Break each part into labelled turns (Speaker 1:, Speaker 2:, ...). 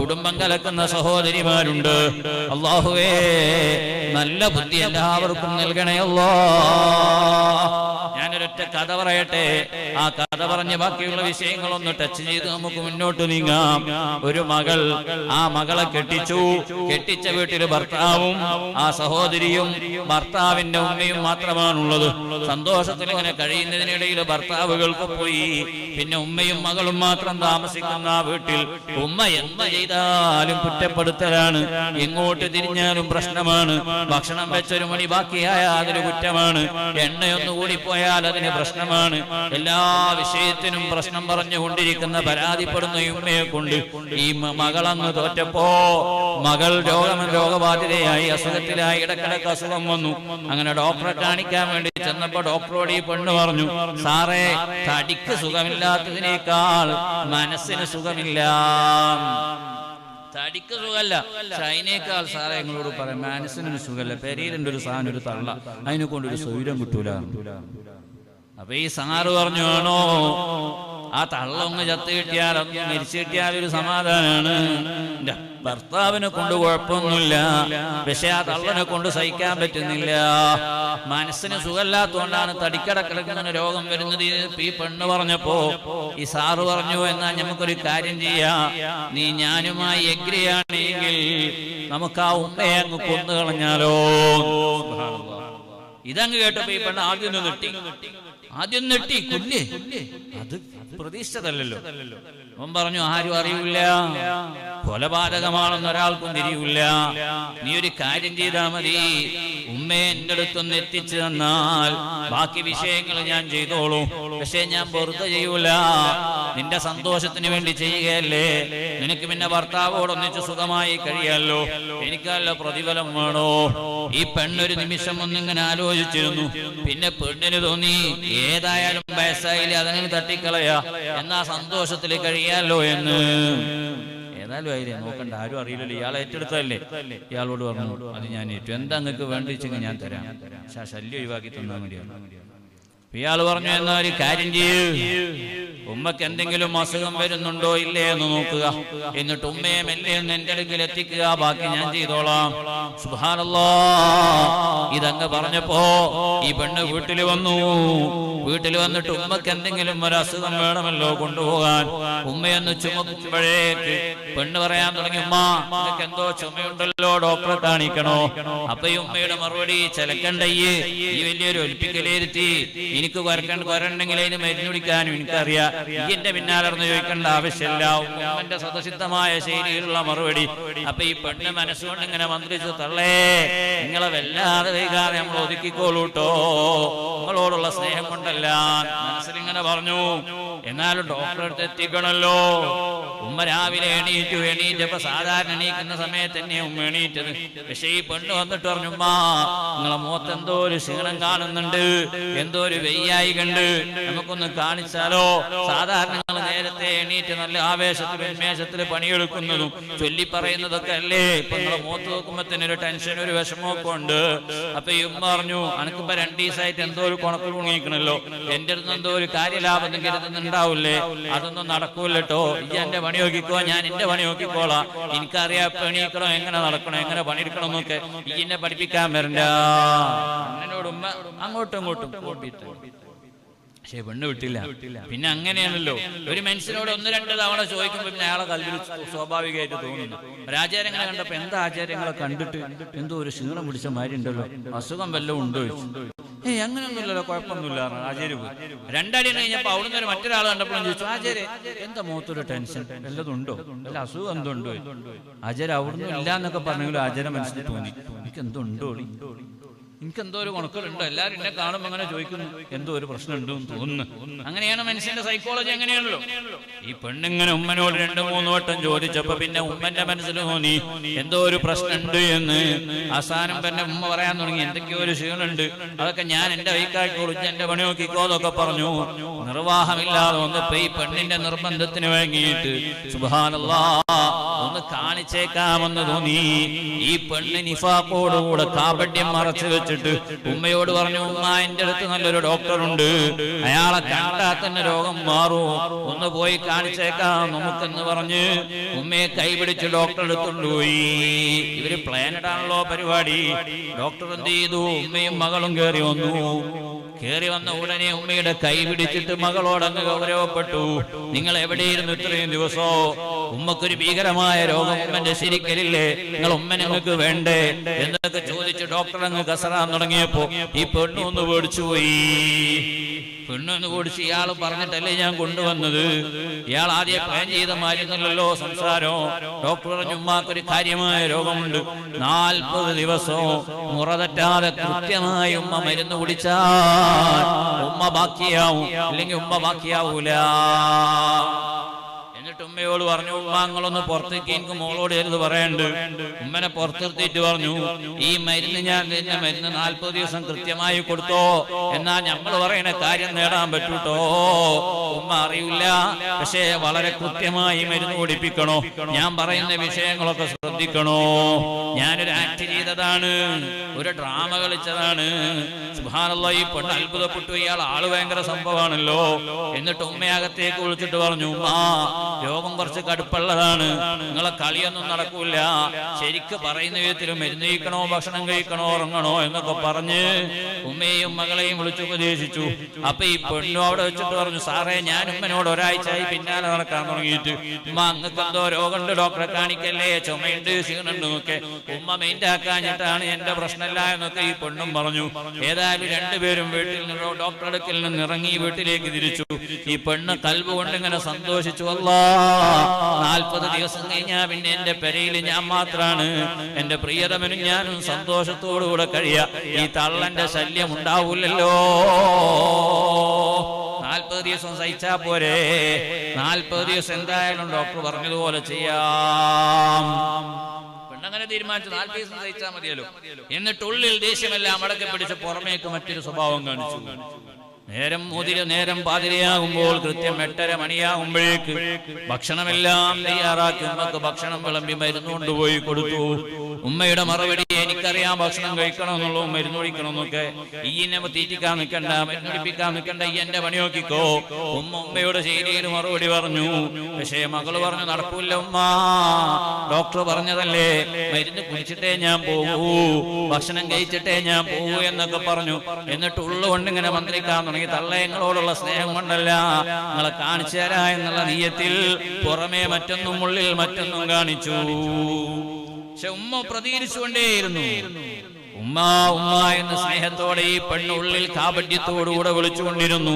Speaker 1: കുടുംബം കലക്കുന്ന സഹോദരിമാരുണ്ട്. അല്ലാഹുവേ നല്ല ബുദ്ധി എല്ലാവർക്കും നൽകണേ അല്ലാഹ്. ഞാനൊരൊറ്റ കഥ പറയട്ടെ. ആ കഥ പറഞ്ഞ് ബാക്കിയുള്ള വിഷയങ്ങളൊന്ന് ടച്ച് ചെയ്ത് നമുക്ക് മുന്നോട്ട് നീങ്ങാം. ഒരു മകൾ, ആ മകളെ കെട്ടിച്ച വീട്ടില് ഭർത്താവും ആ സഹോദരിയും ഭർത്താവിന്റെ ഉമ്മയും മാത്രമാണുള്ളത്. സന്തോഷത്തിൽ ഇങ്ങനെ കഴിയുന്നതിനിടയിൽ ഭർത്താവ് ഗൾഫ് പോയി. പിന്നെ ഉമ്മയും മകളും മാത്രം താമസിക്കുന്ന ആ വീട്ടിൽ ഉമ്മ എന്ത് ചെയ്താലും കുറ്റപ്പെടുത്തലാണ്, എങ്ങോട്ട് തിരിഞ്ഞാലും പ്രശ്നമാണ്. ഭക്ഷണം വെച്ചൊരു മണി ബാക്കിയായാൽ അതൊരു കുറ്റമാണ്, എണ്ണയൊന്നു കൂടിപ്പോയാൽ അതിന് പ്രശ്നമാണ്. എല്ലാ വിഷയത്തിനും പ്രശ്നം പറഞ്ഞുകൊണ്ടിരിക്കുന്ന പരാതിപ്പെടുന്ന ഉമ്മയെ കൊണ്ട് ഈ മകളങ്ങ് തോറ്റപ്പോ മകൾ രോഗബാധിതയായി, അസുഖത്തിലായി, ഇടക്കിടക്ക് അസുഖം വന്നു. അങ്ങനെ ഡോക്ടറെ കാണിക്കാൻ വേണ്ടി ചെന്നപ്പോ ഡോക്ടറോട് ഈ പെണ്ണ് പറഞ്ഞു, സാറേ തടിക്ക് സുഖമില്ലാത്തതിനേക്കാൾ മനസ്സിന് സുഖമില്ല. തടിക്ക് സുഖമല്ല, അതിനേക്കാൾ സാറേ നിങ്ങളോട് പറയാം മനസ്സിനൊരു സുഖമല്ല. പെരയിലുണ്ട് ഒരു സാധനം, ഒരു തള്ള, അതിനെ കൊണ്ടൊരു സൗര്യം കിട്ടൂല. അപ്പൊ ഈ സാറ് പറഞ്ഞു, ആണോ ആ തള്ള ഒന്ന് ചത്ത് കിട്ടിയാൽ, ഒന്ന് മരിച്ചു കിട്ടിയാൽ ഒരു സമാധാനാണ്. ഭർത്താവിനെ കൊണ്ട് കുഴപ്പമൊന്നുമില്ല, പക്ഷെ ആ തള്ളനെ കൊണ്ട് സഹിക്കാൻ പറ്റുന്നില്ല. മനസ്സിന് സുഖമില്ലാത്തതുകൊണ്ടാണ് തടിക്കടക്കിടക്കുന്ന രോഗം വരുന്നത്. ഈ പെണ്ണ് പറഞ്ഞപ്പോ ഈ സാറ് പറഞ്ഞു, എന്നാ നമുക്കൊരു കാര്യം ചെയ്യാം, നീ ഞാനുമായി എഗ്രിയാണെങ്കിൽ നമുക്ക് ആ ഉമ്മയെ അങ്ങ് കൊന്നു കളഞ്ഞാലോ. ഇതങ്ങ് കേട്ടപ്പോ ഈ പെണ്ണ് ആദ്യം നെട്ടി കൊല്ലേ. അത് പ്രതീക്ഷിച്ചതല്ലോ. അവൻ പറഞ്ഞു, ആരും അറിയില്ല, കൊലപാതകമാണെന്ന് ഒരാൾക്കും തിരിയില്ല. നീ ഒരു കാര്യം ചെയ്താൽ മതി, ഉമ്മയെ എന്റെ അടുത്തൊന്ന് എത്തിച്ചു തന്നാൽ ബാക്കി വിഷയങ്ങൾ ഞാൻ ചെയ്തോളൂ. പക്ഷെ ഞാൻ വെറുതെ ചെയ്യൂല, നിന്റെ സന്തോഷത്തിന് വേണ്ടി ചെയ്യുകയല്ലേ. നിനക്ക് പിന്നെ ഭർത്താവോടൊന്നിച്ച് സുഖമായി കഴിയാലോ, എനിക്കല്ല പ്രതിഫലം വേണോ. ഈ പെണ്ണൊരു നിമിഷം ഒന്നിങ്ങനെ ആലോചിച്ചിരുന്നു. പിന്നെ പെണ്ണിന് തോന്നി, ഏതായാലും വയസ്സായില്ലേ, അതങ്ങനെ തട്ടിക്കളയാ, എന്നാ സന്തോഷത്തിൽ കഴിയാലോ എന്ന്. ഏതായാലും ആയില്ലേ, നോക്കണ്ട, ആരും അറിയില്ലല്ലോ, ഇയാളെ ഏറ്റെടുത്തല്ലേ. ഇയാളോട് പറഞ്ഞു, അത് ഞാൻ ഏറ്റു, എന്താ നിങ്ങൾക്ക് വേണ്ടിച്ചെങ്കിൽ ഞാൻ തരാം, പക്ഷെ ശല്യം ഒഴിവാക്കി തന്നാൽ മതിയാണ്. ഇയാൾ പറഞ്ഞു, എന്നാ ഒരു കാര്യം ചെയ്യൂ, ഉമ്മക്ക് എന്തെങ്കിലും അസുഖം വരുന്നുണ്ടോ ഇല്ലേ എന്ന് നോക്കുക, എന്നിട്ട് ഉമ്മയെ മെല്ലെ ഒന്ന് എന്റെ അടുക്കൽ എത്തിക്കുക, ബാക്കി ഞാൻ ചെയ്തോളാം. സുബ്ഹാനല്ലാഹ്. ഇതങ്ങ് പറഞ്ഞപ്പോ ഈ പെണ്ണ് വീട്ടിൽ വന്നിട്ട് ഉമ്മക്ക് എന്തെങ്കിലും ഒരു അസുഖം വേണമല്ലോ കൊണ്ടുപോകാൻ. ഉമ്മയൊന്ന് ചുമക്കുമ്പോഴേക്ക് പെണ്ണ് പറയാൻ തുടങ്ങി, ഉമ്മ നിനക്ക് എന്തോ ചുമയുണ്ടല്ലോ, ഡോക്ടറെ കാണിക്കണോ. അപ്പൊ ഈ ഉമ്മയുടെ മറുപടി, ചിലക്കണ്ടയ്യ് ഈ വലിയൊരു ഒലിപ്പിക്കലേരുത്തി, എനിക്ക് വരണ്ടെങ്കിൽ അതിന് മരുന്ന് കുടിക്കാനും എനിക്കറിയാം, എന്റെ പിന്നാലർന്ന് ചോദിക്കേണ്ട ആവശ്യമില്ല. ഉമ്മന്റെ സ്വതസിദ്ധമായ ശൈലിയിലുള്ള മറുപടി. അപ്പൊ ഈ പെണ്ണ് മനസ്സുകൊണ്ട് ഇങ്ങനെ മന്ത്രിച്ചു, തള്ളേ നിങ്ങളെ വല്ലാതെ വൈകാതെ നമ്മൾ ഒതുക്കിക്കോളൂട്ടോ, നിങ്ങളോടുള്ള സ്നേഹം കൊണ്ടല്ല. മനസ്സിലിങ്ങനെ പറഞ്ഞു, എന്നാലും ഡോക്ടറെ അടുത്ത് എത്തിക്കണല്ലോ. ഉമ്മ രാവിലെ എണീറ്റപ്പോ സാധാരണ എണീക്കുന്ന സമയത്ത് തന്നെ ഉമ്മ എണീറ്റത്. പക്ഷെ ഈ പെണ്ണ് വന്നിട്ട് പറഞ്ഞു, ഉമ്മ നിങ്ങളെ മുഖത്ത് എന്തോ ഒരു ക്ഷീണം കാണുന്നുണ്ട്, എന്തോ ഒരു വെയ്യായി കണ്ട്, നമുക്കൊന്ന് കാണിച്ചാലോ. സാധാരണ നിങ്ങൾ നേരത്തെ എണീറ്റ് നല്ല ആവേശത്തിൽ ഉന്മേഷത്തിൽ പണിയെടുക്കുന്നതും ചൊല്ലി പറയുന്നതൊക്കെ അല്ലേ, ഇപ്പൊ നിങ്ങളെ മുഖത്ത് നോക്കുമ്പോ തന്നെ ഒരു ടെൻഷൻ, ഒരു വിഷമമൊക്കെ ഉണ്ട്. അപ്പൊ ഈ ഉമ്മ പറഞ്ഞു, അനക്കിപ്പോ 2 ദിവസമായിട്ട് എന്തോ ഒരു കുണക്ക് കുണിക്കണല്ലോ, എന്റെ അടുത്ത് എന്തോ ഒരു കാര്യലാഭം കരുതുന്നുണ്ടാവൂലേ, അതൊന്നും നടക്കൂല്ലോ. ഈ എന്റെ പണി നോക്കിക്കോ, ഞാൻ എന്റെ പണി നോക്കിക്കോളാം, എനിക്കറിയാം ഇപ്പൊ എണീക്കണോ, എങ്ങനെ നടക്കണോ, എങ്ങനെ പണിയെടുക്കണം എന്നൊക്കെ, ഈ എന്നെ പഠിപ്പിക്കാൻ വരണ്ട. എന്നോട് ഉമ്മ അങ്ങോട്ടും ഇങ്ങോട്ടും കൂട്ടിയിട്ട്, പക്ഷെ പെണ്ണ് വിട്ടില്ല. പിന്നെ അങ്ങനെയാണല്ലോ, ഒരു മനുഷ്യനോട് 1-2 തവണ ചോദിക്കുമ്പോ പിന്നെ അയാളെ കൽവിൽ സ്വാഭാവികമായിട്ട് തോന്നുന്നു. ഒരാചാര്യങ്ങളെ കണ്ടപ്പോ, എന്താ ആചാര്യങ്ങളെ കണ്ടിട്ട് എന്തോ ഒരു ക്ഷീണം പിടിച്ച മാതിരി ഉണ്ടല്ലോ, അസുഖം വല്ലതും ഉണ്ടോ? അങ്ങനെയൊന്നുമില്ലല്ലോ, കുഴപ്പമൊന്നുമില്ല ആചാര്യ പോയി. 2 അടി കഴിഞ്ഞപ്പോ അവിടുന്ന് ഒരു മറ്റൊരാൾ കണ്ടപ്പോഴും ചോദിച്ചു, ആചാര്യ എന്താ മുഖത്തൊരു ടെൻഷൻ, വല്ലതും ഉണ്ടോ, വല്ല അസുഖം എന്തുണ്ടോ? ആചാര്യ അവിടുന്ന് ഇല്ല എന്നൊക്കെ പറഞ്ഞെങ്കിലും ആചാര്യ മനസ്സിൽ തോന്നി, എനിക്ക് എന്തുണ്ടോ, എനിക്കെന്തോ ഒരു കുണക്കലുണ്ടോ, എല്ലാവരും എന്നെ കാണുമ്പോൾ അങ്ങനെ ചോദിക്കുന്നു, എന്തോ ഒരു പ്രശ്നം ഉണ്ടെന്ന് തോന്നുന്നു. അങ്ങനെയാണ് മനുഷ്യന്റെ സൈക്കോളജി, അങ്ങനെയാണല്ലോ. ഈ പെണ്ണിങ്ങനെ ഉമ്മനോട് 2-3 വട്ടം ചോദിച്ചപ്പോ പിന്നെ ഉമ്മന്റെ മനസ്സിൽ തോന്നി എന്തോ ഒരു പ്രശ്നമുണ്ട് എന്ന്. അവസാനം തന്നെ ഉമ്മ പറയാൻ തുടങ്ങി, എന്തൊക്കെയോ ഒരു ക്ഷീണുണ്ട്, അതൊക്കെ ഞാൻ എന്റെ വൈക്കാക്കോളൂ, എന്റെ പണി നോക്കിക്കോ എന്നൊക്കെ പറഞ്ഞു. നിർവാഹമില്ലാതെ വന്നപ്പോ ഈ പെണ്ണിന്റെ നിർബന്ധത്തിന് വേണ്ടിയിട്ട് സുബ്ഹാനല്ലാഹ് ഒന്ന് കാണിച്ചേക്കാമെന്ന് തോന്നി. ഈ പെണ്ണ് നിഫാഖോടുകൂടെ കാപട്യം മറച്ചു വെച്ചിട്ട് ഉമ്മയോട് പറഞ്ഞു, ഉമ്മ എന്റെ അടുത്ത് നല്ലൊരു ഡോക്ടറുണ്ട്, അയാളെ കണ്ടാൽ തന്നെ രോഗം മാറും, ഒന്ന് പോയി കാണിച്ചേക്കാം നമുക്കെന്ന് പറഞ്ഞ് ഉമ്മയെ കൈപിടിച്ച് ഡോക്ടറെ അടുത്തുകൊണ്ടുപോയി. ഇവര് പ്ലാനഡ് ആണല്ലോ പരിപാടി. ഡോക്ടർ എന്ത് ചെയ്തു? ഉമ്മയും മകളും കയറി വന്നു. കയറി വന്ന ഉടനെ ഉമ്മയുടെ കൈ പിടിച്ചിട്ട് മകളോടങ്ങ് ഗൗരവപ്പെട്ടു. നിങ്ങൾ എവിടെയിരുന്നു ഇത്രയും ദിവസോ? ഉമ്മക്കൊരു ഭീകരമായ രോഗം ഉമ്മന്റെ ശരിക്കലില്ലേ, നിങ്ങൾ ഉമ്മ നിങ്ങൾക്ക് വേണ്ടേ എന്നൊക്കെ ചോദിച്ച് ഡോക്ടർ അങ്ങ് കസറാൻ തുടങ്ങിയപ്പോ ഈ പെണ്ണൊന്ന് പേടിച്ചുപോയി. പെണ്ണൊന്ന് പേടിച്ച് ഇയാൾ പറഞ്ഞിട്ടല്ലേ ഞാൻ കൊണ്ടുവന്നത്, ഇയാൾ ആദ്യം പ്ലാൻ ചെയ്ത മാറ്റുന്നില്ലല്ലോ സംസാരം. ഡോക്ടർ പറഞ്ഞു, ഉമ്മാക്കൊരു കാര്യമായ രോഗമുണ്ട്, 40 ദിവസവും മുറ തെറ്റാതെ കൃത്യമായി ഉമ്മ മരുന്ന് കുടിച്ചാൽ ഉമ്മ ബാക്കിയാവും, അല്ലെങ്കിൽ ഉമ്മ ബാക്കിയാവൂല. എന്നിട്ട് ഉമ്മയോട് പറഞ്ഞു, ഉമ്മാങ്ങളൊന്ന് പുറത്തേക്ക്, എനിക്ക് മോളോട് എഴുത് പറയണ്ട്. ഉമ്മനെ പുറത്തിരുത്തിയിട്ട് പറഞ്ഞു, ഈ മരുന്ന് ഞാൻ തന്നെ മരുന്ന് 40 ദിവസം കൃത്യമായി കൊടുത്തോ, എന്നാ നമ്മൾ പറയുന്ന കാര്യം നേടാൻ പറ്റൂട്ടോ. ഉമ്മ അറിയില്ല, പക്ഷേ വളരെ കൃത്യമായി മരുന്ന് കുടിപ്പിക്കണോ, ഞാൻ പറയുന്ന വിഷയങ്ങളൊക്കെ ശ്രദ്ധിക്കണോ. ഞാനൊരു ആക്ട് ചെയ്തതാണ്, ഒരു ഡ്രാമ കളിച്ചതാണ്. സുബ്ഹാനല്ലാഹ്, ഈ പെണ്ണ് അത്ഭുതപ്പെട്ടു. ഇയാൾ ആള് ഭയങ്കര സംഭവമാണല്ലോ. എന്നിട്ട് ഉമ്മയകത്തേക്ക് വിളിച്ചിട്ട് പറഞ്ഞു, ഉമ്മ രോഗം കുറച്ച് കടുപ്പുള്ളതാണ്, നിങ്ങളെ കളിയൊന്നും നടക്കൂല, ശരിക്ക് പറയുന്ന വിധത്തിൽ മരുന്ന് കഴിക്കണോ, ഭക്ഷണം കഴിക്കണോ, ഉറങ്ങണോ എന്നൊക്കെ പറഞ്ഞ് ഉമ്മയെയും മകളെയും വിളിച്ചുപദേശിച്ചു. അപ്പൊ ഈ പെണ്ണു അവിടെ വെച്ചിട്ട് പറഞ്ഞു, സാറേ ഞാൻ ഉമ്മനോട് ഒരാഴ്ചയായി പിന്നാലെ നടക്കാൻ തുടങ്ങിയിട്ട്, ഉമ്മ അങ്ങക്ക് എന്തോ രോഗമുണ്ട്, ഡോക്ടറെ കാണിക്കല്ലേ, ചുമയുണ്ട്, ക്ഷീണുണ്ട് എന്നൊക്കെ. ഉമ്മ മെയിൻ്റെ ആക്കാഞ്ഞിട്ടാണ് എന്റെ പ്രശ്നമല്ല എന്നൊക്കെ ഈ പെണ്ണും പറഞ്ഞു. ഏതായാലും രണ്ടുപേരും വീട്ടിൽ നിന്ന് ഡോക്ടറെ അടുക്കൽ നിന്ന് ഇറങ്ങി വീട്ടിലേക്ക് തിരിച്ചു. ഈ പെണ്ണ് കൽബ് കൊണ്ട് ഇങ്ങനെ സന്തോഷിച്ചു, അല്ലാ 40 ദിവസം കഴിഞ്ഞാ പിന്നെ എന്റെ പെരയിൽ ഞാൻ മാത്രാണ്, എന്റെ പ്രിയതമനും ഞാനും സന്തോഷത്തോടുകൂടെ കഴിയാ, ഈ തള്ളന്റെ ശല്യം ഉണ്ടാവൂലല്ലോ. 40 ദിവസം സഹിച്ചാ പോരെ, 40 ദിവസം എന്തായാലും ഡോക്ടർ പറഞ്ഞതുപോലെ ചെയ്യാം. പെണ്ണങ്ങനെ തീരുമാനിച്ചു, 40 ദിവസം സഹിച്ചാൽ മതിയല്ലോ. എന്നിട്ട് ഉള്ളിൽ ദേഷ്യമെല്ലാം അടക്കി പിടിച്ച് പുറമേക്ക് മറ്റൊരു സ്വഭാവം കാണിച്ചു. നേരം പാതിരയാകുമ്പോൾ കൃത്യം 8:30 മണിയാകുമ്പോഴേക്ക് ഭക്ഷണമെല്ലാം തയ്യാറാക്കി ഉമ്മക്ക് ഭക്ഷണം വിളമ്പി മരുന്ന് കൊണ്ടുപോയി കൊടുത്തു. ഉമ്മയുടെ മറുപടി, എനിക്കറിയാം ഭക്ഷണം കഴിക്കണമെന്നുള്ളൂ, മരുന്ന് ഒഴിക്കണമെന്നൊക്കെ, ഈ എന്നെ തീറ്റിക്കാൻ നിൽക്കണ്ട, മരുന്ന് ഒഴിപ്പിക്കാൻ നിൽക്കണ്ട, ഈ എന്റെ പണി നോക്കിക്കോ. ഉമ്മയുടെ ശൈലിയിൽ മറുപടി പറഞ്ഞു. പക്ഷേ മകള് പറഞ്ഞു, നടക്കൂല ഉമ്മ, ഡോക്ടർ പറഞ്ഞതല്ലേ, മരുന്ന് കുടിച്ചിട്ടേ ഞാൻ പോകൂ, ഭക്ഷണം കഴിച്ചിട്ടേ ഞാൻ പോകൂ എന്നൊക്കെ പറഞ്ഞു. എന്നിട്ട് ഉള്ളുകൊണ്ട് ഇങ്ങനെ മന്ത്രിക്കാൻ തുടങ്ങി. തള്ളയങ്ങളോടുള്ള സ്നേഹം കൊണ്ടല്ല, നിങ്ങളെ കാണിച്ചു തരാ എന്നുള്ള നീയത്തിൽ പുറമേ മറ്റൊന്നും ഉള്ളിൽ മറ്റൊന്നും കാണിച്ചു. പക്ഷെ ഉമ്മ പ്രതികരിച്ചുകൊണ്ടേയിരുന്നു. ഉമ്മ ഉമ്മ എന്ന സ്നേഹത്തോടെ ഈ പെണ്ണുള്ളിൽ കാപട്യത്തോടുകൂടെ വിളിച്ചുകൊണ്ടിരുന്നു.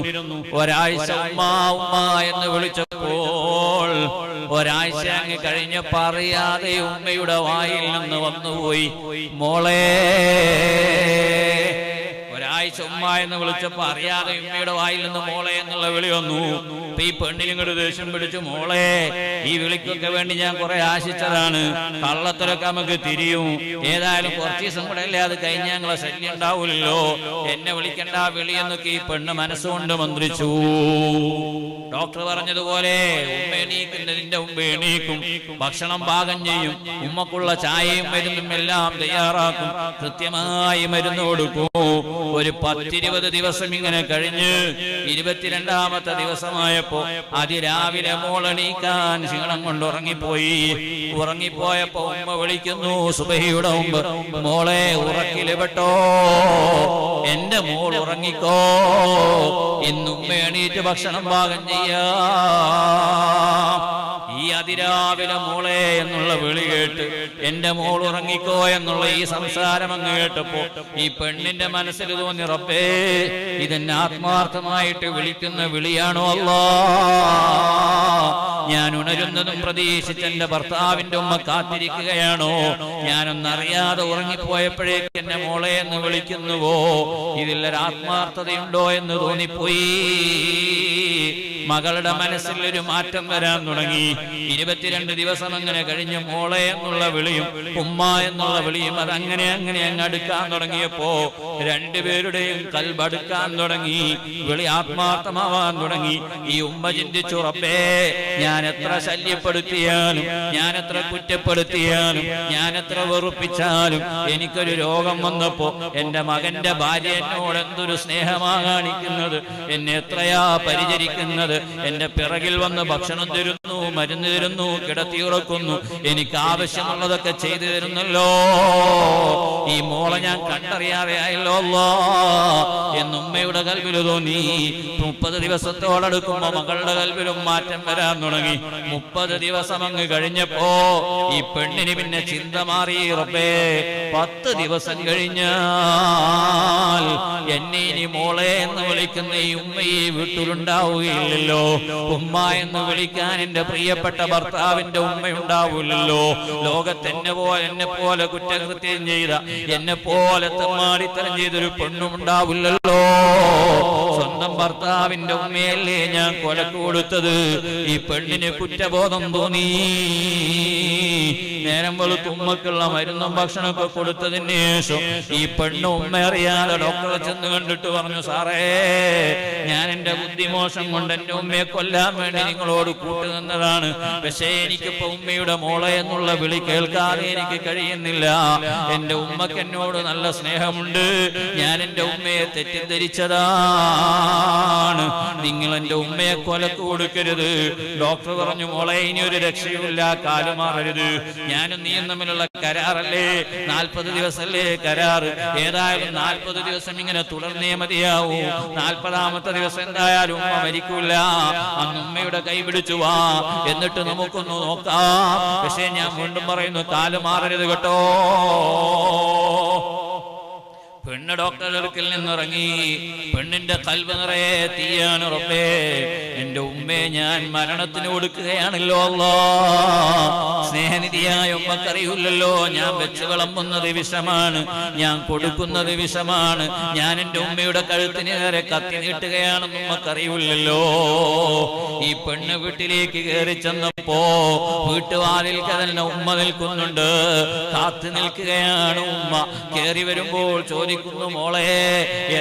Speaker 1: ഒരാഴ്ച ഉമ്മ ഉമ്മ എന്ന് വിളിച്ചപ്പോൾ ഒരാഴ്ച അങ്ങ് കഴിഞ്ഞപ്പോ അറിയാതെ ഉമ്മയുടെ വായിൽ നിന്ന് വന്നുപോയി, മോളെ. ഒരാഴ്ച ഉമ്മ എന്ന് വിളിച്ചപ്പോ അറിയാതെ ഉമ്മയുടെ വായിൽ നിന്ന് മോളെ എന്നുള്ള വിളി വന്നു. അപ്പൊ ഈ പെണ്ണിനും കൂടെ ദേഷ്യം പിടിച്ചു, മോളെ, ഈ വിളിക്കൊക്കെ വേണ്ടി ഞാൻ കുറെ ആശിച്ചതാണ്, കള്ളത്തിലൊക്കെ നമുക്ക് തിരിയും, ഏതായാലും കുറച്ച് ദിവസം കൂടെ അല്ലേ അത് കഴിഞ്ഞാൽ ഞങ്ങളെ ശല്യം ഉണ്ടാവൂലല്ലോ, എന്നെ വിളിക്കണ്ട വിളി എന്നൊക്കെ ഈ പെണ്ണ് മനസ്സുകൊണ്ട് മന്ത്രിച്ചു. ഡോക്ടർ പറഞ്ഞതുപോലെ ഉമ്മ എണീക്കുന്നതിന്റെ മുമ്പ് എണീക്കും, ഭക്ഷണം പാകം ചെയ്യും, ഉമ്മക്കുള്ള ചായയും മരുന്നും എല്ലാം തയ്യാറാക്കും, കൃത്യമായി മരുന്ന് കൊടുക്കും. ഒരു 10-20 ദിവസം ഇങ്ങനെ കഴിഞ്ഞ് 22ാമത്തെ ദിവസമായപ്പോ അതിരാവിലെ മോളെണീക്കാൻ ക്ഷീണം കൊണ്ട് ഉറങ്ങിപ്പോയപ്പോ ഉമ്മ വിളിക്കുന്നു സുബഹിയുടെ മുമ്പ്, മോളെ ഉറക്കില് പെട്ടോ, എന്റെ മോൾ ഉറങ്ങിക്കോ, ഇന്ന് ഉമ്മ എണീറ്റ് ഭക്ഷണം പാകം ചെയ്യാ. ഈ അതിരാവിലെ മോളെ എന്നുള്ള വിളി കേട്ട് എന്റെ മോൾ ഉറങ്ങിക്കോ എന്നുള്ള ഈ സംസാരം അങ്ങ് കേട്ടപ്പോ ഈ പെണ്ണിന്റെ മനസ്സിൽ തോന്നി, റബ്ബേ, ഇതെന്നെ ആത്മാർത്ഥമായിട്ട് വിളിക്കുന്ന വിളിയാണോ അല്ലാ, ഞാൻ ഉണരുന്നതും പ്രതീക്ഷിച്ച് എന്റെ ഭർത്താവിന്റെ ഉമ്മ കാത്തിരിക്കുകയാണോ, ഞാനൊന്നറിയാതെ ഉറങ്ങിപ്പോയപ്പോഴേക്ക് എന്നെ മോളെ എന്ന് വിളിക്കുന്നുവോ, ഇതിലൊരു ആത്മാർത്ഥതയുണ്ടോ എന്ന് തോന്നിപ്പോയി. മകളുടെ മനസ്സിൽ ഒരു മാറ്റം വരാൻ തുടങ്ങി. 22 ദിവസം അങ്ങനെ കഴിഞ്ഞ് മോളെ എന്നുള്ള വിളിയും ഉമ്മ എന്നുള്ള വിളിയും അതങ്ങനെ അങ്ങനെ അങ്ങ് അടുക്കാൻ തുടങ്ങിയപ്പോ രണ്ടുപേരുടെയും കൽബടുക്കാൻ തുടങ്ങി, വിളി ആത്മാർത്ഥമാവാൻ തുടങ്ങി. ഈ ഉമ്മ ചിന്തിച്ചു, റബ്ബേ, ഞാൻ എത്ര ശല്യപ്പെടുത്തിയാലും, ഞാൻ എത്ര കുറ്റപ്പെടുത്തിയാലും, ഞാൻ എത്ര വെറുപ്പിച്ചാലും, എനിക്കൊരു രോഗം വന്നപ്പോ എന്റെ മകന്റെ ഭാര്യ എന്നോട് എന്തൊരു സ്നേഹമാ കാണിക്കുന്നത്, എന്നെ എത്രയാ പരിചരിക്കുന്നത്, എന്റെ പിറകിൽ വന്ന് ഭക്ഷണം തരുന്നു, മരുന്ന് തരുന്നു, കിടത്തി ഉറക്കുന്നു, എനിക്ക് ആവശ്യമുള്ളതൊക്കെ ചെയ്തു തരുന്നല്ലോ. ഈ മോളെ ഞാൻ കണ്ടറിയാതെ ആയല്ലോ എന്ന് ഉമ്മയുടെ കൽവിൽ തോന്നി. 30 ദിവസത്തോടടുക്കുമ്പോ മകളുടെ കൽവിലും മാറ്റം വരാൻ തുടങ്ങി. 30 ദിവസം അങ്ങ് കഴിഞ്ഞപ്പോ ഈ പെണ്ണിന് പിന്നെ ചിന്ത മാറി, റബ്ബേ, 10 ദിവസം കഴിഞ്ഞാൽ എന്നെ ഇനി മോളെ എന്ന് വിളിക്കുന്ന ഈ ഉമ്മ ഈ വീട്ടിലുണ്ടാവുകയില്ലല്ലോ. ഉമ്മ എന്ന് വിളിക്കാൻ എന്റെ പ്രിയപ്പെട്ട ഭർത്താവിന്റെ ഉമ്മയുണ്ടാവില്ലല്ലോ. ലോകത്തെന്നെ പോലെ കുറ്റകൃത്യം ചെയ്ത, എന്നെ പോലെ തെമ്മാടിത്തരം ചെയ്തൊരു പെണ്ണുമുണ്ടാവില്ലല്ലോ. സ്വന്തം ഭർത്താവിന്റെ ഉമ്മയല്ലേ ഞാൻ കൊലക്ക് കൊടുത്തത്. ഈ പെണ്ണിന് കുറ്റബോധം തോന്നി. നേരം വെളുത്ത് ഉമ്മക്കുള്ള മരുന്നും ഭക്ഷണമൊക്കെ കൊടുത്തതിന് ശേഷം ഈ പെണ്ണ് ഉമ്മ അറിയാതെ ഡോക്ടറെ ചെന്ന് കണ്ടിട്ട് പറഞ്ഞു, സാറേ, ഞാൻ എന്റെ ബുദ്ധിമോശം കൊണ്ട് എന്റെ ഉമ്മയെ കൊല്ലാൻ വേണ്ടി നിങ്ങളോട് കൂട്ടുനിന്നതാണ്. പക്ഷേ എനിക്കിപ്പോ ഉമ്മയുടെ മോളെ എന്നുള്ള വിളി കേൾക്കാതെ എനിക്ക് കഴിയുന്നില്ല. എന്റെ ഉമ്മക്ക് എന്നോട് നല്ല സ്നേഹമുണ്ട്. ഞാൻ എന്റെ ഉമ്മയെ തെറ്റിദ്ധരിച്ചതാണ്. നിങ്ങൾ എന്റെ ഉമ്മയെ കൊലക്ക് കൊടുക്കരുത്. ഡോക്ടർ പറഞ്ഞു, മോളെ, ഇനി ഒരു രക്ഷയുമില്ല, കാലുമാറരുത്. ഞാനും നീയും തമ്മിലുള്ള കരാറല്ലേ, 40 ദിവസമല്ലേ കരാറ്. ഏതായാലും 40 ദിവസം ഇങ്ങനെ തുടർന്നേ മതിയാവൂ. 40ാമത്തെ ദിവസം എന്തായാലും ഉമ്മ മരിക്കൂല. അന്ന് ഉമ്മയുടെ കൈ പിടിച്ചു വാ, എന്നിട്ട് നമുക്കൊന്ന് നോക്കാം. പക്ഷേ ഞാൻ വീണ്ടും പറയുന്നു, കാല് മാറരുത് കേട്ടോ. പെണ്ണ് ഡോക്ടറുടെ അടുക്കൽ നിന്നിറങ്ങി. പെണ്ണിന്റെ കൽബ് നിറയെ തീയാണ്. റബ്ബേ, എന്റെ ഉമ്മയെ ഞാൻ മരണത്തിന് കൊടുക്കുകയാണല്ലോ അല്ലാ. സ്നേഹനിധിയായ ഉമ്മക്കറിയില്ലല്ലോ, ഞാൻ വെച്ച് വിളമ്പുന്നത് വിഷമാണ്, ഞാൻ കൊടുക്കുന്നത് വിഷമാണ്. ഞാൻ എന്റെ ഉമ്മയുടെ കഴുത്തിന് നേരെ കത്തി നീട്ടുകയാണെന്ന് ഉമ്മക്കറിയില്ലല്ലോ. ഈ പെണ്ണ് വീട്ടിലേക്ക് കയറി ചെന്നപ്പോ വീട്ടുവാതിൽ തന്നെ ഉമ്മ നിൽക്കുന്നുണ്ട്. കാത്തു നിൽക്കുകയാണ് ഉമ്മ. കയറി വരുമ്പോൾ ചോദിക്കുന്നു, മോളെ,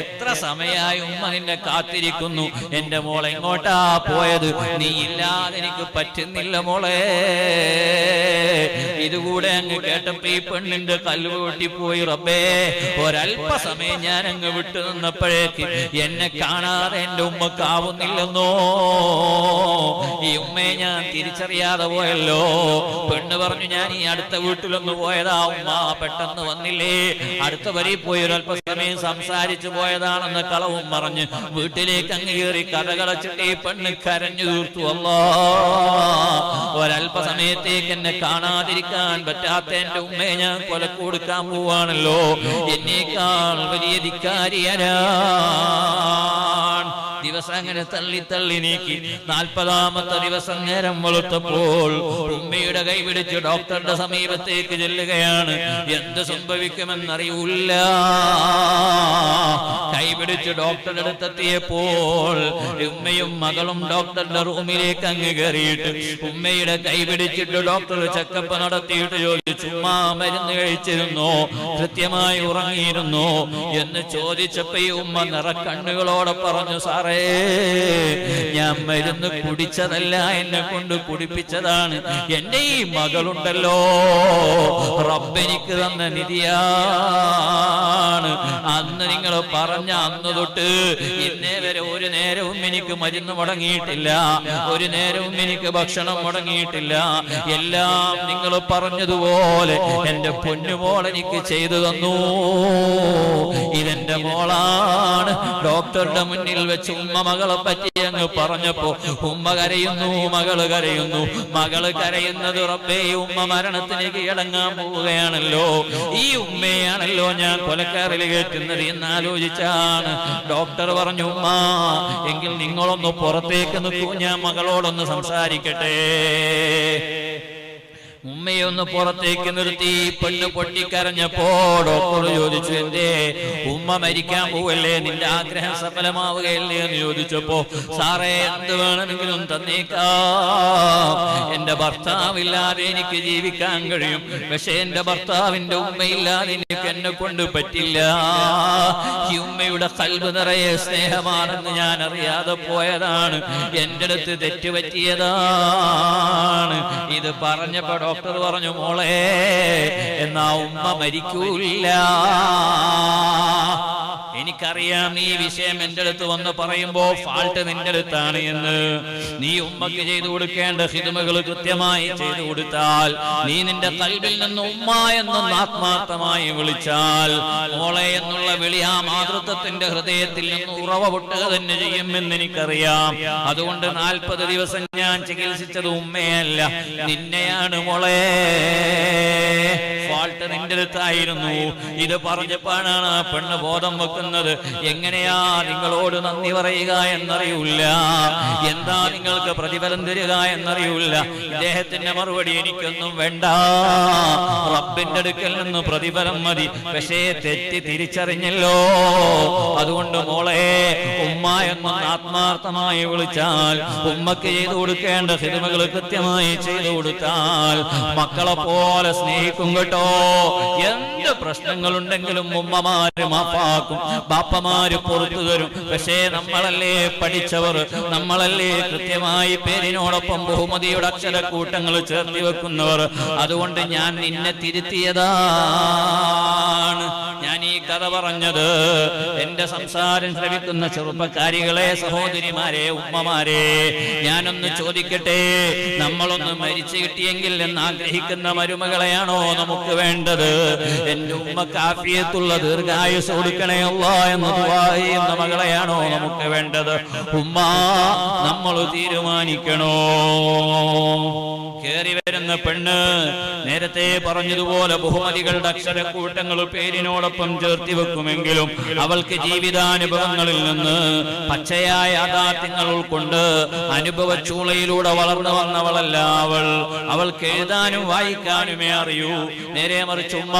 Speaker 1: എത്ര സമയമായി ഉമ്മ നിന്നെ കാത്തിരിക്കുന്നു. എന്റെ മോളെ എങ്ങോട്ടാ പോയത്? നീ ഇല്ലാതെ എനിക്ക് പറ്റുന്നില്ല മോളെ. ഇതുകൂടെ അങ്ങ് കേട്ടപ്പോ ഈ പെണ്ണിന്റെ കല്ല് പൊട്ടിപ്പോയി. റബ്ബേ, ഒരല്പസമയം ഞാൻ അങ്ങ് വിട്ടു നിന്നപ്പോഴേക്ക് എന്നെ കാണാതെ എന്റെ ഉമ്മക്കാവുന്നില്ലെന്നോ. ഈ ഉമ്മയെ ഞാൻ തിരിച്ചറിയാതെ പോയല്ലോ. പെണ്ണ് പറഞ്ഞു, ഞാൻ ഈ അടുത്ത വീട്ടിലൊന്ന് പോയതാ ഉമ്മ, പെട്ടെന്ന് വന്നില്ലേ. അടുത്ത വരി പോയി ഒരല്പസമയം സംസാരിച്ചു പോയതാണെന്ന് കളവും പറഞ്ഞ് വീട്ടിലേക്ക് അങ്ങ് കയറി കഥകളച്ചിട്ട് ഈ പെണ്ണ് കരഞ്ഞു തീർത്തു. അല്ലാ, ഒരല്പസമയത്തേക്ക് എന്നെ കാണാതിരിക്കാൻ പറ്റാത്ത എന്റെ ഉമ്മയെ ഞാൻ കൊലക്ക് കൊടുക്കാൻ പോവാണല്ലോ. എന്നേക്കാൾ വലിയ ധിക്കാരിയാരാണ്. ദിവസം അങ്ങനെ തള്ളി തള്ളി നീക്കി. 40ാമത്തെ ദിവസം നേരം വെളുത്തപ്പോൾ ഉമ്മയുടെ കൈ പിടിച്ച് ഡോക്ടറുടെ സമീപത്തേക്ക് ചെല്ലുകയാണ്. എന്ത് സംഭവിക്കുമെന്നറിയില്ല. കൈ പിടിച്ച് ഡോക്ടറുടെ അടുത്തെത്തിയപ്പോൾ ഉമ്മയും മകളും ഡോക്ടറുടെ റൂമിലേക്ക് അങ്ങ് കയറിയിട്ട് ഉമ്മയുടെ കൈ പിടിച്ചിട്ട് ഡോക്ടർ ചെക്കപ്പ് നടത്തിയിട്ട് ചോദിച്ചു, ഉമ്മ മരുന്ന് കഴിച്ചിരുന്നോ, കൃത്യമായി ഉറങ്ങിയിരുന്നോ എന്ന് ചോദിച്ചപ്പോ ഈ ഉമ്മ നിറക്കണ്ണുകളോടെ പറഞ്ഞു, സാറേ, ഞാൻ മരുന്ന് കുടിച്ചതല്ല, എന്നെ കൊണ്ട് കുടിപ്പിച്ചതാണ്. എന്റെ ഈ മകളുണ്ടല്ലോ, റബ്ബെനിക്ക് തന്ന നിധിയാണ്. അന്ന് നിങ്ങൾ പറഞ്ഞ അന്ന് തൊട്ട് ഇന്നേ വരെ ഒരു നേരവും എനിക്ക് മരുന്ന് മുടങ്ങിയിട്ടില്ല, ഒരു നേരവും എനിക്ക് ഭക്ഷണം മുടങ്ങിയിട്ടില്ല. എല്ലാം നിങ്ങൾ പറഞ്ഞതുപോലെ എന്റെ പൊന്നുമോൾ എനിക്ക് ചെയ്തു തന്നു. ഇതെന്റെ മോളാണ്. ഡോക്ടറുടെ മുന്നിൽ വെച്ച് ഉമ്മ മകളെ പറ്റി അങ്ങ് പറഞ്ഞപ്പോ ഉമ്മ കരയുന്നു, മകള് കരയുന്നു. മകള് കരയുന്നത്, റബ്ബേ, ഉമ്മ മരണത്തിന് കീഴടങ്ങാൻ പോവുകയാണല്ലോ. ഈ ഉമ്മയാണല്ലോ ഞാൻ കൊലക്കാരിൽ കയറ്റുന്നത് എന്നാലോചിച്ചാണ് ഡോക്ടർ പറഞ്ഞു, ഉമ്മ, എങ്കിൽ നിങ്ങളൊന്ന് പുറത്തേക്ക് നിൽക്കൂ, ഞാൻ മകളോടൊന്ന് സംസാരിക്കട്ടെ. ഉമ്മയെ ഒന്ന് പുറത്തേക്ക് നിർത്തി. പെണ്ണ് പൊട്ടിക്കരഞ്ഞപ്പോ ഡോക്ടർ ചോദിച്ചു, എന്തേ ഉമ്മ മരിക്കാൻ പോവല്ലേ, നിന്റെ ആഗ്രഹം സഫലമാവുകയല്ലേ എന്ന് ചോദിച്ചപ്പോ, സാറേ എന്ത് വേണമെങ്കിലും തന്നേക്കാം, എന്റെ ഭർത്താവില്ലാതെ എനിക്ക് ജീവിക്കാൻ കഴിയും, പക്ഷെ എന്റെ ഭർത്താവിന്റെ ഉമ്മയില്ലാതെ എനിക്ക് എന്നെ കൊണ്ട് പറ്റില്ല. ഈ ഉമ്മയുടെ ഖൽബ് നിറയെ സ്നേഹമാണെന്ന് ഞാൻ അറിയാതെ പോയതാണ്, എന്റെ അടുത്ത് തെറ്റുപറ്റിയതാണ്. ഇത് പറഞ്ഞപ്പോ ഡോക്ടർ പറഞ്ഞു, മോളെ എന്നാ ഉമ്മ മരിക്കൂല. എനിക്കറിയാം നീ വിഷയം എന്റെ അടുത്ത് വന്ന് പറയുമ്പോ ഫാൾട്ട് നിന്റെ അടുത്താണ് എന്ന്. നീ ഉമ്മക്ക് ചെയ്തു കൊടുക്കേണ്ട ഖിദ്മകൾ കൃത്യമായി ചെയ്തു കൊടുത്താൽ, നീ നിന്റെ ഖൽബിൽ നിന്ന് ഉമ്മ എന്നൊന്ന് ആത്മാർത്ഥമായി വിളിച്ചാൽ, മോളെ എന്നുള്ള വിളി ആ മാതൃത്വത്തിന്റെ ഹൃദയത്തിൽ നിന്ന് ഉറവ പൊട്ടുക തന്നെ ചെയ്യുമെന്ന് എനിക്കറിയാം. അതുകൊണ്ട് 40 ദിവസം ഞാൻ ചികിത്സിച്ചത് ഉമ്മയല്ല, നിന്നെയാണ് മോളെ. ഫാൾട്ട് നിന്റെ അടുത്തായിരുന്നു. ഇത് പറഞ്ഞപ്പോഴാണ് ആ പെണ്ണ് ബോധം വെക്കുന്നത്. എങ്ങനെയാ നിങ്ങളോട് നന്ദി പറയുക എന്നറിയില്ല, എന്താ നിങ്ങൾക്ക് പ്രതിഫലം തരിക എന്നറിയില്ല. ഇദ്ദേഹത്തിന്റെ മറുപടി, എനിക്കൊന്നും വേണ്ട, റബ്ബിന്റെ അടുക്കൽ നിന്ന് പ്രതിഫലം മതി. പക്ഷേ തെറ്റ് തിരിച്ചറിഞ്ഞല്ലോ, അതുകൊണ്ട് മോളെ ഉമ്മ എന്നൊന്ന് ആത്മാർത്ഥമായി വിളിച്ചാൽ, ഉമ്മക്ക് ചെയ്തു കൊടുക്കേണ്ട ഖിദ്മകൾ കൃത്യമായി ചെയ്തു കൊടുത്താൽ, മക്കളെ പോലെ സ്നേഹിക്കും കേട്ടോ. എന്ത് പ്രശ്നങ്ങളുണ്ടെങ്കിലും ഉമ്മമാര് മാപ്പാക്കും, ബാപ്പമാര് പുറത്തു തരും. പക്ഷേ നമ്മളല്ലേ പഠിച്ചവർ, നമ്മളല്ലേ കൃത്യമായി പേരിനോടൊപ്പം ബഹുമതിയുടെ അക്ഷരക്കൂട്ടങ്ങൾ ചേർത്തി വെക്കുന്നവർ. അതുകൊണ്ട് ഞാൻ നിന്നെ തിരുത്തിയതാണ്. ഞാൻ ഈ കഥ പറഞ്ഞത് എന്റെ സംസാരം ശ്രവിക്കുന്ന ചെറുപ്പക്കാരികളെ, സഹോദരിമാരെ, ഉമ്മമാരെ, ഞാനൊന്ന് ചോദിക്കട്ടെ, നമ്മളൊന്ന് മരിച്ചു കിട്ടിയെങ്കിൽ എന്നാഗ്രഹിക്കുന്ന മരുമകളെയാണോ നമുക്ക് വേണ്ടത്? എന്റെ ഉമ്മക്ക് ആഫിയത്തുള്ള ദീർഘായുസ് കൊടുക്കണേ അല്ലാ എന്ന് ദുആ ചെയ്യുന്ന മകളെയാണോ നമുക്ക് വേണ്ടത്? ഉമ്മ നമ്മൾ തീരുമാനിക്കണോ. കേറി വരുന്ന പെണ്ണ് നേരത്തെ പറഞ്ഞതുപോലെ ബഹുമതികളുടെ അക്ഷരക്കൂട്ടങ്ങൾ പേരിനോടൊപ്പം ചേർത്തി വെക്കുമെങ്കിലും അവൾക്ക് ജീവിതാനുഭവങ്ങളിൽ നിന്ന് പച്ചയായ യാഥാർത്ഥ്യങ്ങൾ ഉൾക്കൊണ്ട് അനുഭവച്ചൂളയിലൂടെ വളർന്നു വന്നവളല്ല അവൾ. അവൾക്ക് എഴുതാനും വായിക്കാനുമേ അറിയൂ. നേരെ മറിച്ച് ഉമ്മ